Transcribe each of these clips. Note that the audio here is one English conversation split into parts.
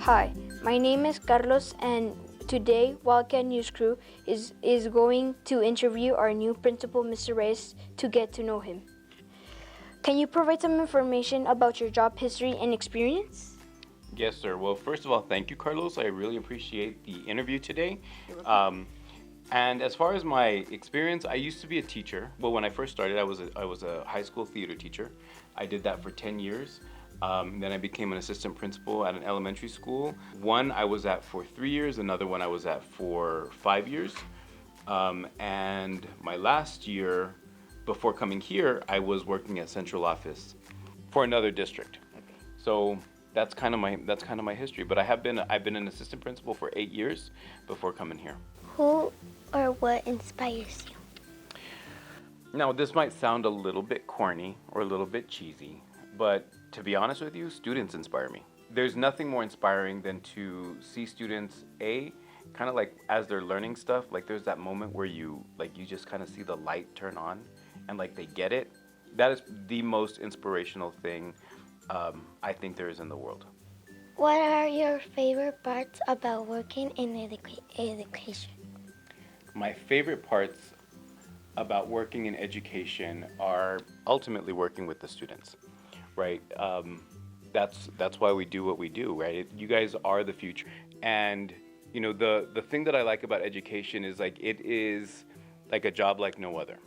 Hi, my name is Carlos, and today Wildcat News Crew is going to interview our new principal, Mr. Reyes, to get to know him. Can you provide some information about your job history and experience? Yes, sir. Well, first of all, thank you, Carlos. I really appreciate the interview today. And as far as my experience, I used to be a teacher. Well, when I first started, I was a high school theater teacher. I did that for 10 years. Then I became an assistant principal at an elementary school. One I was at for 3 years, another one I was at for 5 years. And my last year, before coming here, I was working at central office for another district. So that's kind of my history. But I've been an assistant principal for 8 years before coming here. Who or what inspires you? Now, this might sound a little bit corny or a little bit cheesy, but to be honest with you, students inspire me. There's nothing more inspiring than to see students, kind of like as they're learning stuff, like there's that moment where you just kind of see the light turn on and like they get it. That is the most inspirational thing I think there is in the world. What are your favorite parts about working in education? My favorite parts about working in education are ultimately working with the students, right? That's why we do what we do, right? You guys are the future. And you know, the thing that I like about education is like it is like a job like no other.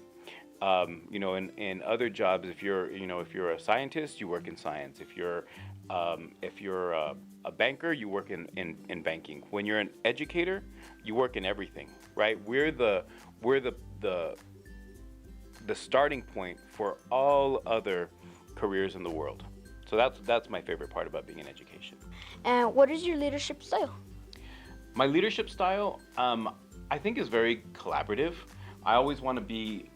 You know, in other jobs, if you're a scientist, you work in science. If you're a banker, you work in banking. When you're an educator, you work in everything, right? We're the starting point for all other careers in the world. So that's my favorite part about being in education. And what is your leadership style? My leadership style, I think, is very collaborative. I always want to be,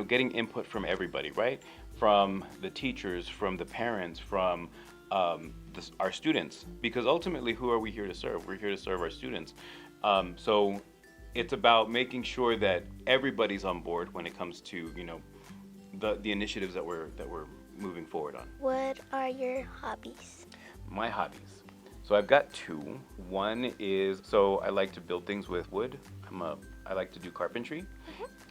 getting input from everybody, right? From the teachers, from the parents, from our students. Because ultimately, who are we here to serve? We're here to serve our students. So it's about making sure that everybody's on board when it comes to, the initiatives that we're moving forward on. What are your hobbies? My hobbies. So I've got two. One is, I like to build things with wood. I like to do carpentry.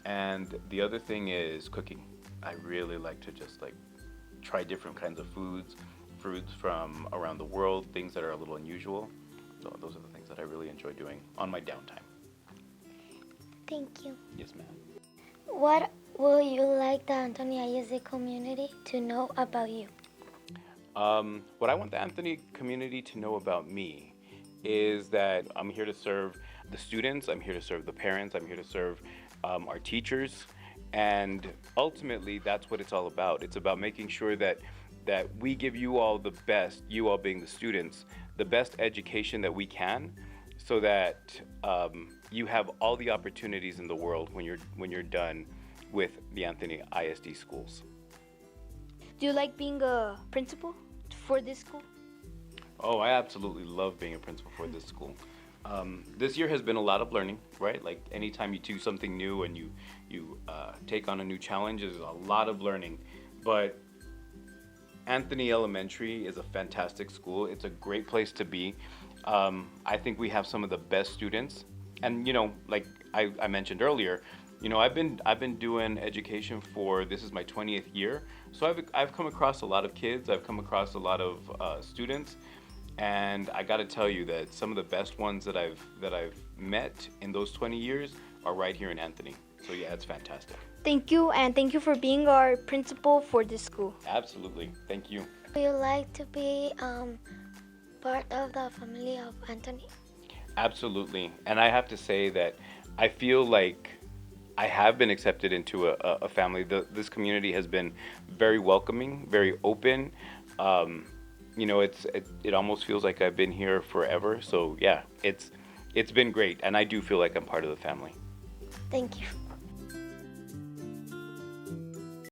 And the other thing is cooking. I really like to just try different kinds of fruits from around the world, things that are a little unusual. So those are the things that I really enjoy doing on my downtime. Thank you. Yes, ma'am. What will you like the Anthony ISD community to know about you? What I want the Anthony community to know about me is that I'm here to serve the students, I'm here to serve the parents, I'm here to serve our teachers, and ultimately that's what it's all about. It's about making sure that we give you all the best, you all being the students, the best education that we can, so that you have all the opportunities in the world when you're done with the Anthony ISD schools. Do you like being a principal for this school? Oh, I absolutely love being a principal for this school. This year has been a lot of learning, right? Like anytime you do something new and you take on a new challenge, there's a lot of learning. But Anthony Elementary is a fantastic school. It's a great place to be. I think we have some of the best students. And like I mentioned earlier, I've been doing education this is my 20th year. So I've come across a lot of kids. I've come across a lot of students. And I got to tell you that some of the best ones that I've met in those 20 years are right here in Anthony. So yeah, it's fantastic. Thank you, and thank you for being our principal for this school. Absolutely. Thank you. Would you like to be part of the family of Anthony? Absolutely. And I have to say that I feel like I have been accepted into a family. This community has been very welcoming, very open. It almost feels like I've been here forever. So yeah, it's been great, and I do feel like I'm part of the family. Thank you.